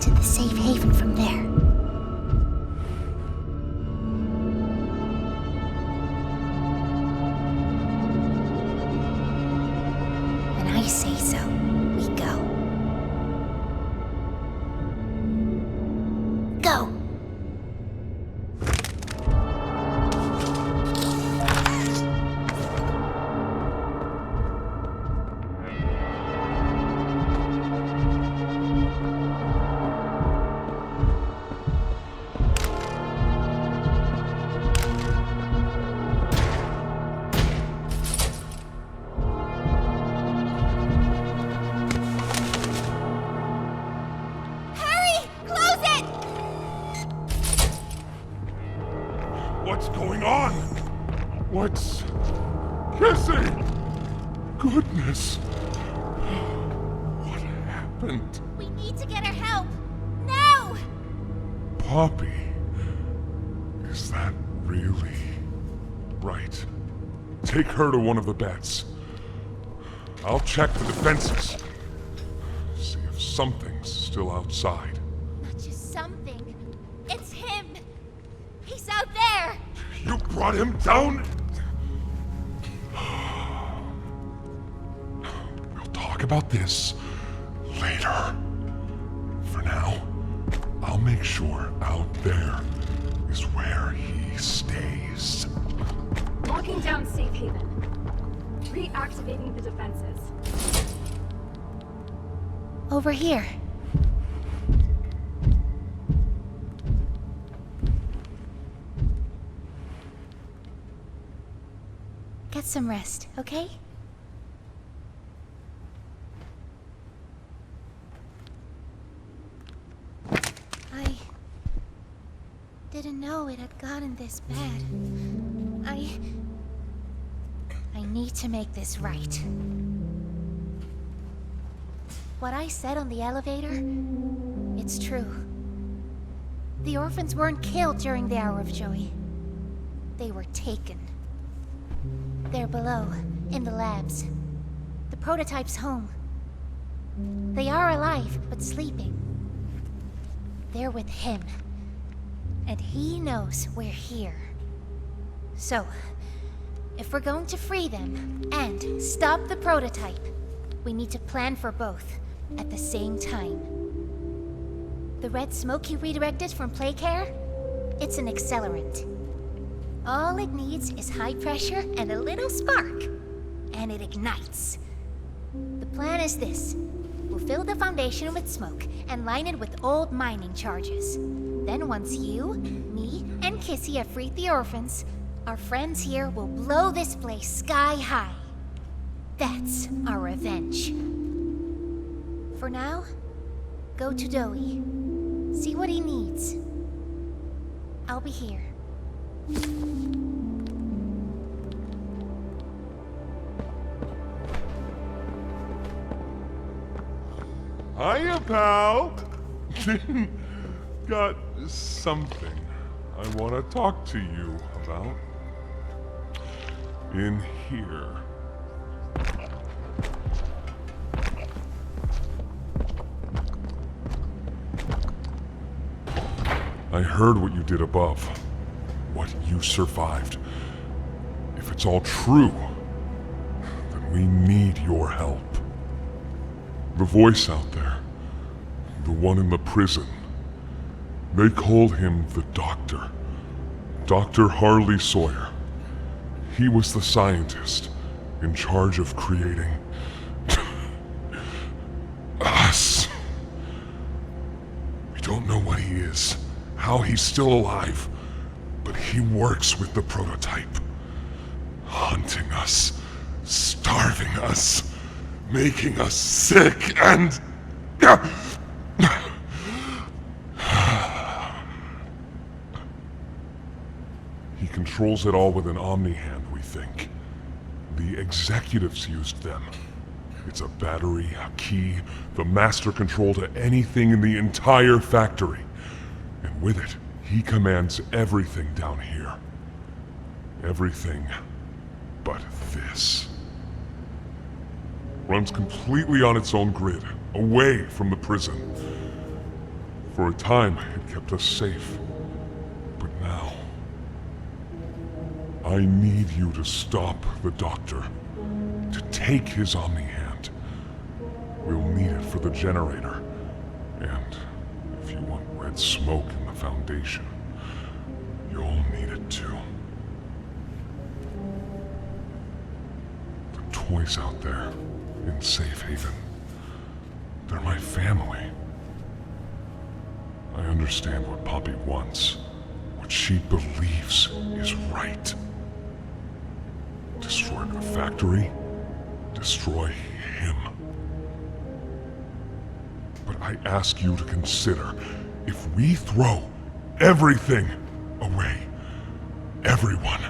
to the safe haven from there. When I say so, we go. Go! What's going on? What's... Kissing? Goodness. What happened? We need to get her help! Now! Poppy? Is that really... Right. Take her to one of the beds. I'll check the defenses. See if something's still outside. Not just something. It's him! He's out there! You brought him down? We'll talk about this later. For now, I'll make sure out there is where he stays. Locking down safe haven. Reactivating the defenses. Over here. Get some rest, okay? I didn't know it had gotten this bad. I need to make this right. What I said on the elevator, it's true. The orphans weren't killed during the Hour of Joy. They were taken. They're below, in the labs. The prototype's home. They are alive, but sleeping. They're with him. And he knows we're here. So, if we're going to free them and stop the prototype, we need to plan for both at the same time. The red smoke you redirected from Playcare? It's an accelerant. All it needs is high pressure and a little spark, and it ignites. The plan is this. We'll fill the foundation with smoke and line it with old mining charges. Then once you, me, and Kissy have freed the orphans, our friends here will blow this place sky high. That's our revenge. For now, go to Doey. See what he needs. I'll be here. Hiya, pal! Got something I want to talk to you about. In here. I heard what you did above. What you survived. If it's all true, then we need your help. The voice out there, the one in the prison, they called him the Doctor. Dr. Harley Sawyer. He was the scientist in charge of creating us. We don't know what he is, how he's still alive, but he works with the prototype. Hunting us, starving us, making us sick, and... He controls it all with an omni-hand, we think. The executives used them. It's a battery, a key, the master control to anything in the entire factory. And with it, he commands everything down here. Everything but this. Runs completely on its own grid, away from the prison. For a time, it kept us safe. But now, I need you to stop the doctor. To take his Omni-Hand. We'll need it for the generator. And if you want red smoke in the Foundation, you'll need it too. The toys out there in Safe Haven, they're my family. I understand what Poppy wants, what she believes is right. Destroy the factory, destroy him. But I ask you to consider, if we throw everything away, everyone,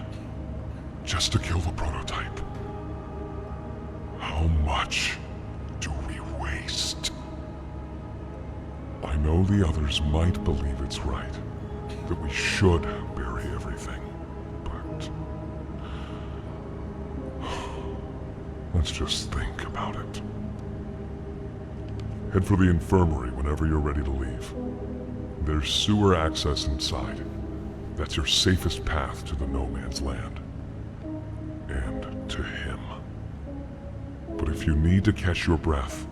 just to kill the prototype, how much do we waste? I know the others might believe it's right, that we should bury everything, but let's just think about it. Head for the infirmary whenever you're ready to leave. There's sewer access inside. That's your safest path to the no man's land. And to him. But if you need to catch your breath,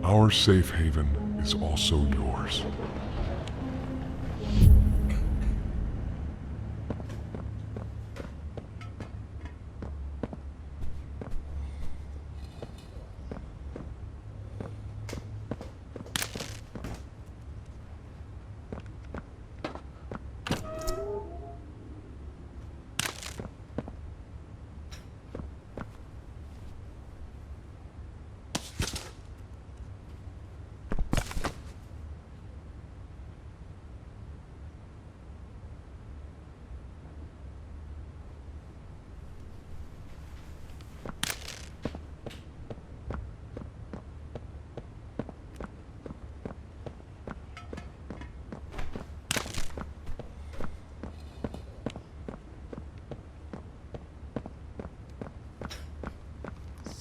our safe haven is also yours.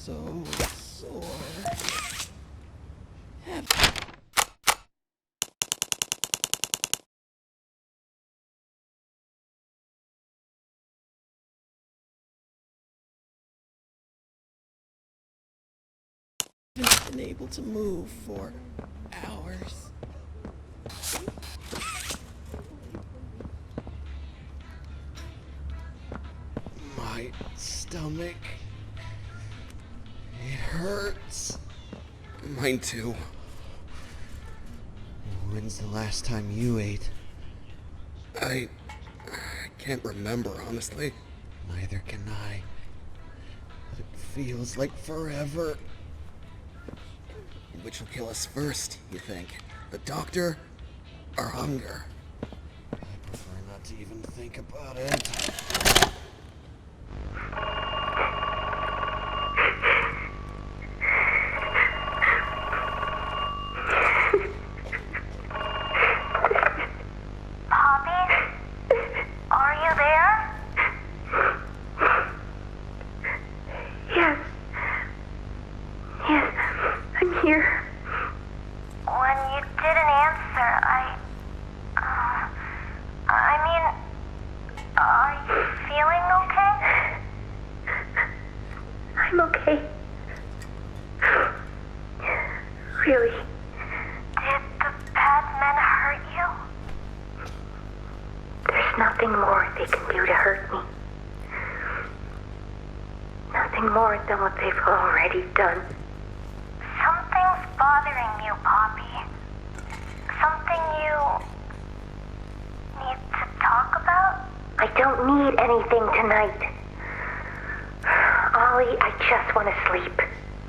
So sore. Haven't been able to move for hours. My stomach. It hurts. Mine too. When's the last time you ate? I can't remember, honestly. Neither can I. But it feels like forever. Which will kill us first, you think? The doctor or hunger? I prefer not to even think about it. I'm okay. Really? Did the bad men hurt you? There's nothing more they can do to hurt me. Nothing more than what they've already done. Something's bothering you, Poppy. Something you need to talk about? I don't need anything tonight. Ollie, I just want to sleep.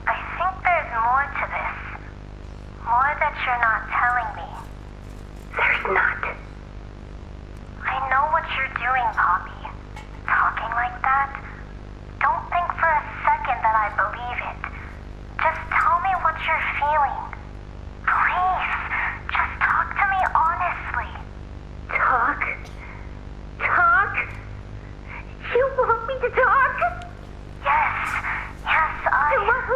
I think there's more to this. More that you're not telling me. There's not. I know what you're doing, Poppy. Talking like that. Don't think for a second that I believe it. Just tell me what you're feeling. Please, just talk to me honestly. Talk? Talk? You want me to talk? Yes, I...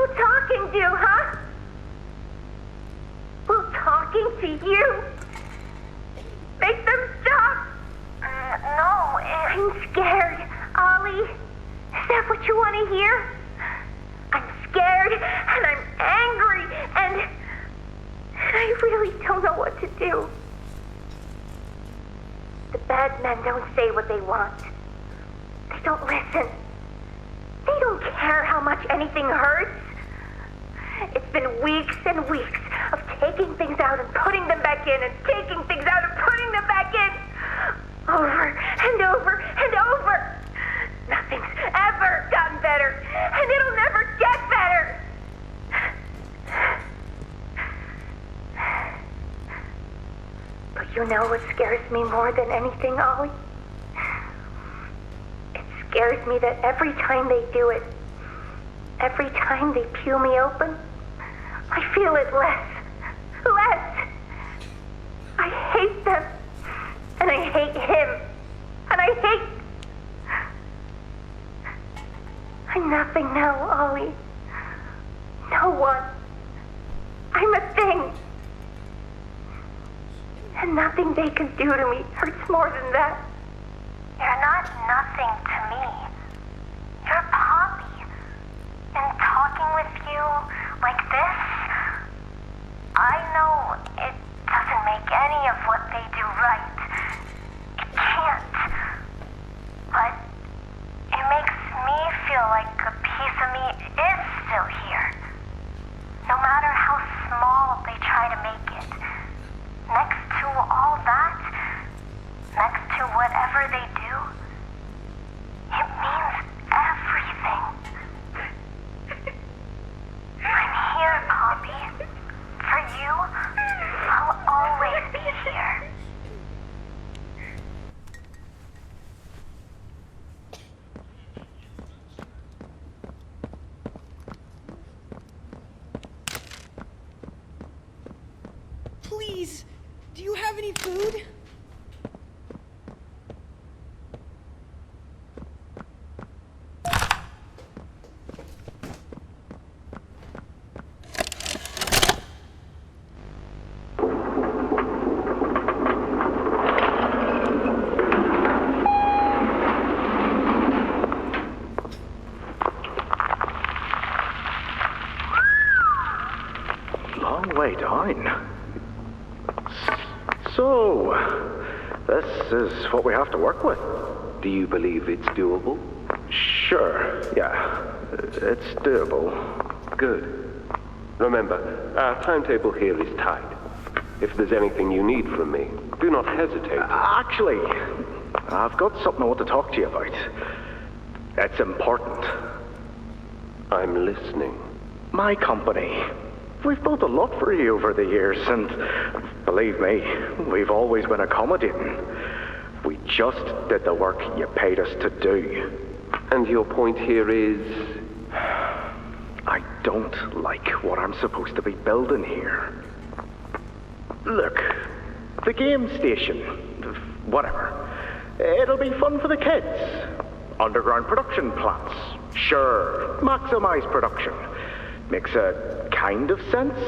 bad men don't say what they want. They don't listen. They don't care how much anything hurts. It's been weeks and weeks of taking things out and putting them back in, and taking things out and putting them back in. Over and over and over. Nothing's ever gotten better, and it'll never get better. But you know what scares me more than anything, Ollie? It scares me that every time they do it, every time they peel me open, I feel it less. Less. I hate them. And I hate him. And I hate... I'm nothing now, Ollie. No one. I'm a thing. And nothing they can do to me hurts more than that. You're not nothing to me. You're Poppy. And talking with you like this, I know it doesn't make any of what they do right. It can't. But it makes me feel like a piece of me is still here. No matter how small they try to make it. Next to all that, next to whatever they do, it means everything. I'm here, Poppy. For you, I'll always be here. Please, do you have any food? Long way down. So, this is what we have to work with. Do you believe it's doable? Sure, yeah. It's doable. Good. Remember, our timetable here is tight. If there's anything you need from me, do not hesitate. Actually, I've got something I want to talk to you about. It's important. I'm listening. My company. We've built a lot for you over the years, and believe me, we've always been accommodating. We just did the work you paid us to do. And your point here is? I don't like what I'm supposed to be building here. Look, the game station, whatever. It'll be fun for the kids. Underground production plants. Sure, maximize production. Makes a kind of sense.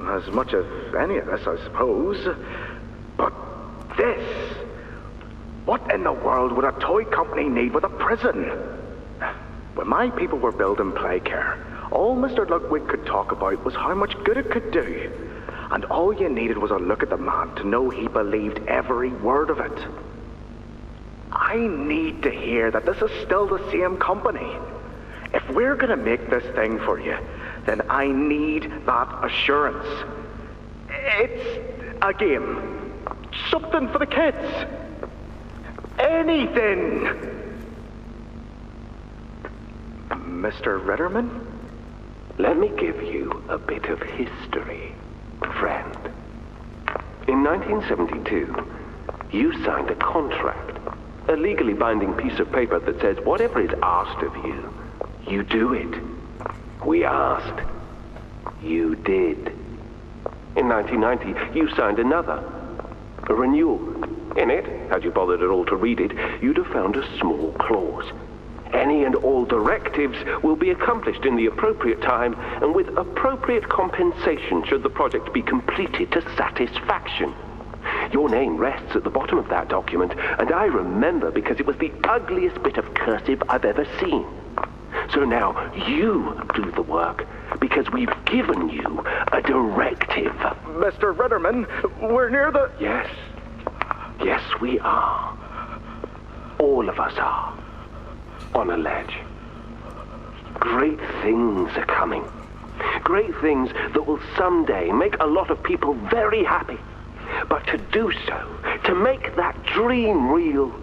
As much as any of this, I suppose. But this... What in the world would a toy company need with a prison? When my people were building Playcare, all Mr. Ludwig could talk about was how much good it could do. And all you needed was a look at the man to know he believed every word of it. I need to hear that this is still the same company. If we're gonna make this thing for you, then I need that assurance. It's a game. Something for the kids. Anything. Mr. Ritterman? Let me give you a bit of history, friend. In 1972, you signed a contract, a legally binding piece of paper that says whatever is asked of you, you do it. We asked. You did. In 1990, you signed another, a renewal. In it, had you bothered at all to read it, you'd have found a small clause. Any and all directives will be accomplished in the appropriate time and with appropriate compensation should the project be completed to satisfaction. Your name rests at the bottom of that document, and I remember because it was the ugliest bit of cursive I've ever seen. So now you do the work, because we've given you a directive. Mr. Ritterman, we're near the... Yes. Yes, we are. All of us are. On a ledge. Great things are coming. Great things that will someday make a lot of people very happy. But to do so, to make that dream real,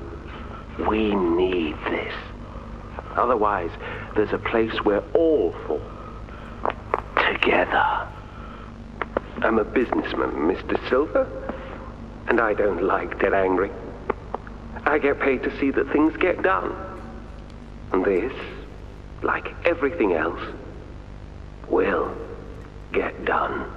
we need this. Otherwise, there's a place we're all for. Together. I'm a businessman, Mr. Silver, and I don't like dead angry. I get paid to see that things get done. And this, like everything else, will get done.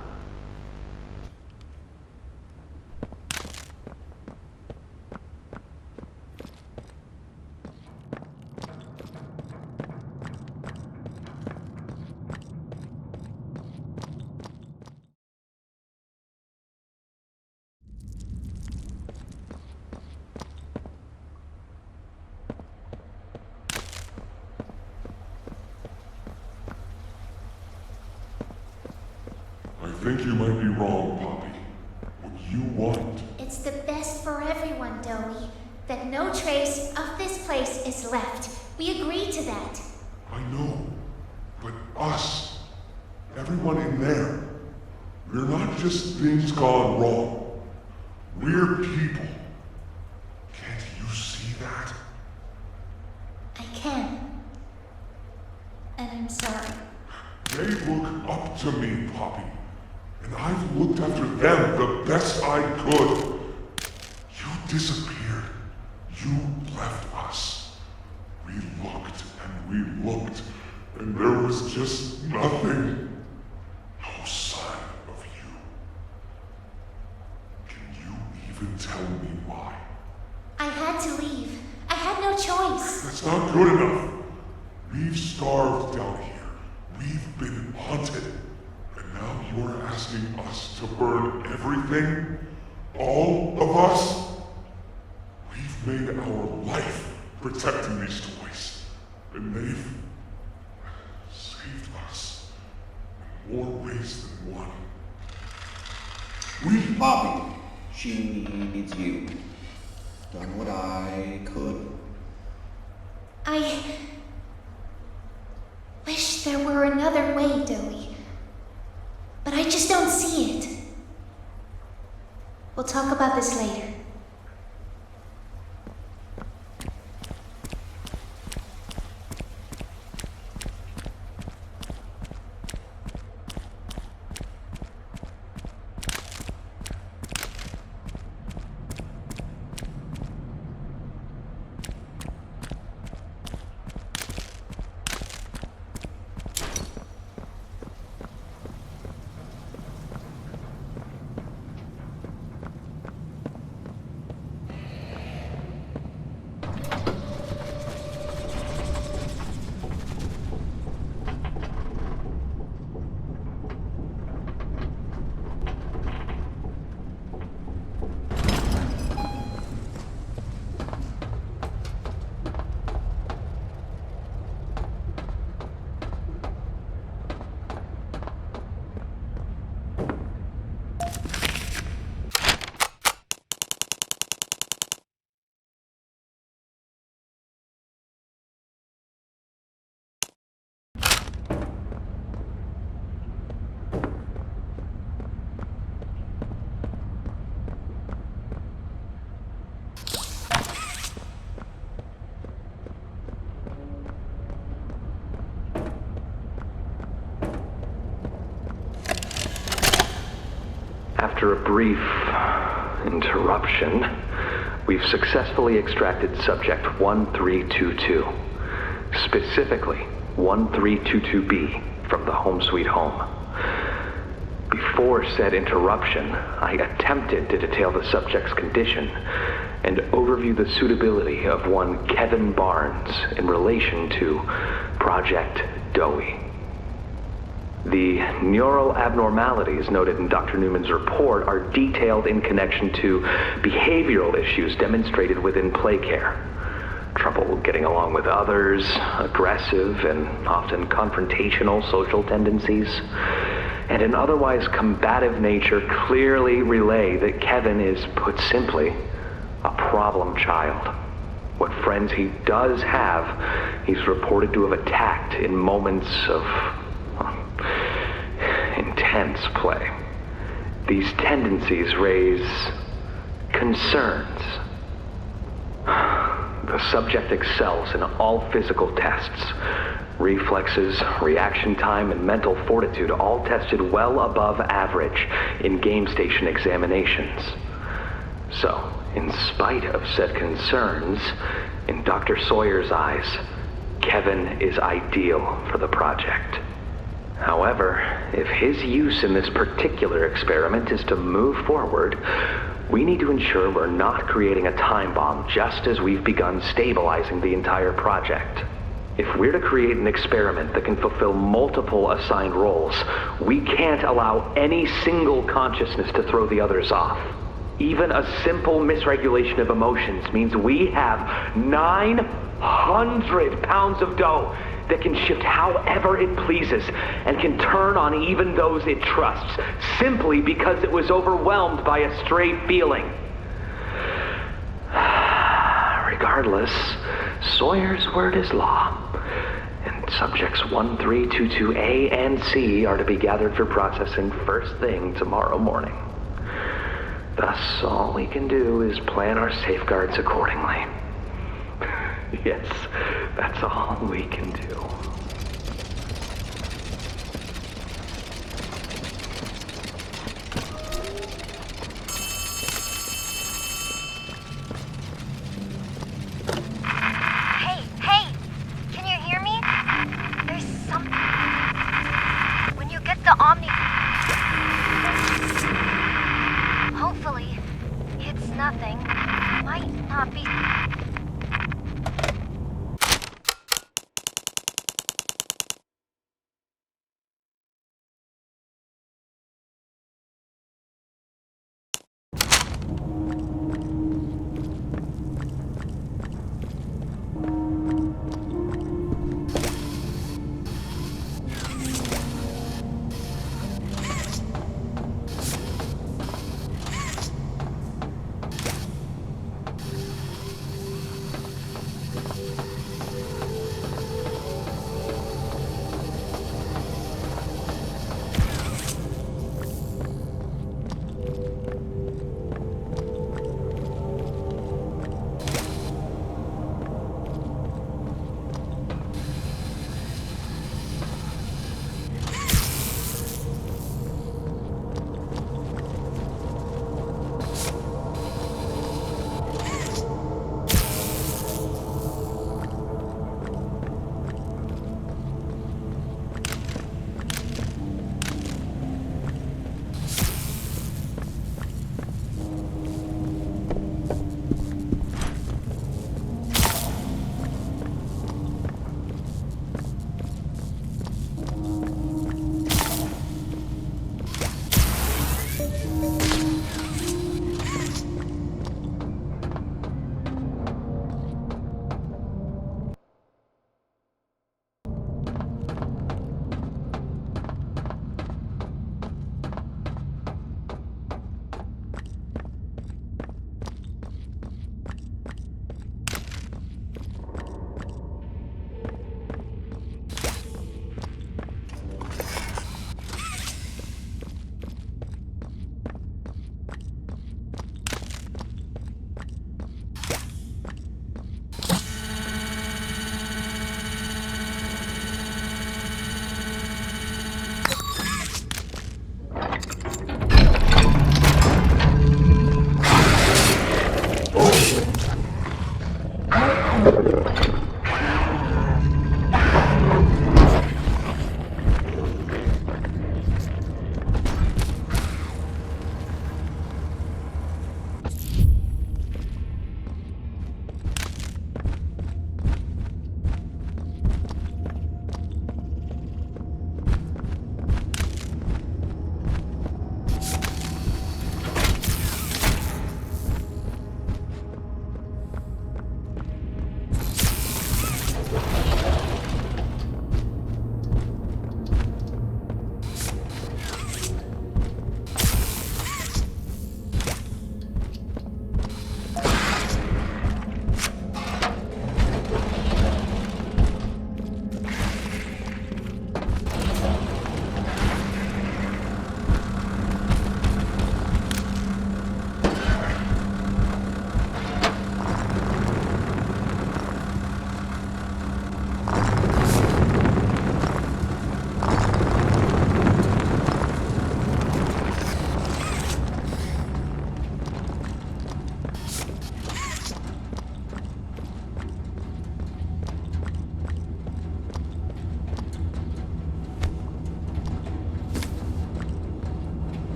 I think you might be wrong, Poppy. What you want. It's the best for everyone, Dowie. That no trace of this place is left. We agree to that. I know. But us, everyone in there, we're not just things gone wrong. We're people. Can't you see that? I can. And I'm sorry. They look up to me, Poppy. And I've looked after them the best I could. You disappeared. You left us. We looked and we looked, and there was just nothing. No sign of you. Can you even tell me why? I had to leave. I had no choice. That's not good enough. We've starved down here. We've been hunted. And now you're asking us to burn everything? All of us? We've made our life protecting these toys. And they've saved us in more ways than one. Poppy, she needs you. Done what I could. I wish there were another way, Dowie. But I just don't see it. We'll talk about this later. After a brief interruption, we've successfully extracted subject 1322, specifically 1322B from the Home Sweet Home. Before said interruption, I attempted to detail the subject's condition and overview the suitability of one Kevin Barnes in relation to Project Dowie. The neural abnormalities noted in Dr. Newman's report are detailed in connection to behavioral issues demonstrated within play care. Trouble getting along with others, aggressive and often confrontational social tendencies, and an otherwise combative nature clearly relay that Kevin is, put simply, a problem child. What friends he does have, he's reported to have attacked in moments of intense play. These tendencies raise concerns. The subject excels in all physical tests. Reflexes, reaction time, and mental fortitude all tested well above average in game station examinations. So, in spite of said concerns, in Dr. Sawyer's eyes, Kevin is ideal for the project. However, if his use in this particular experiment is to move forward, we need to ensure we're not creating a time bomb just as we've begun stabilizing the entire project. If we're to create an experiment that can fulfill multiple assigned roles, we can't allow any single consciousness to throw the others off. Even a simple misregulation of emotions means we have 900 pounds of dough that can shift however it pleases and can turn on even those it trusts, simply because it was overwhelmed by a stray feeling. Regardless, Sawyer's word is law, and subjects 1322A and C are to be gathered for processing first thing tomorrow morning. Thus, all we can do is plan our safeguards accordingly. Yes, that's all we can do. Hey, can you hear me? There's something. When you get the Omni... Hopefully, it's nothing. Might not be...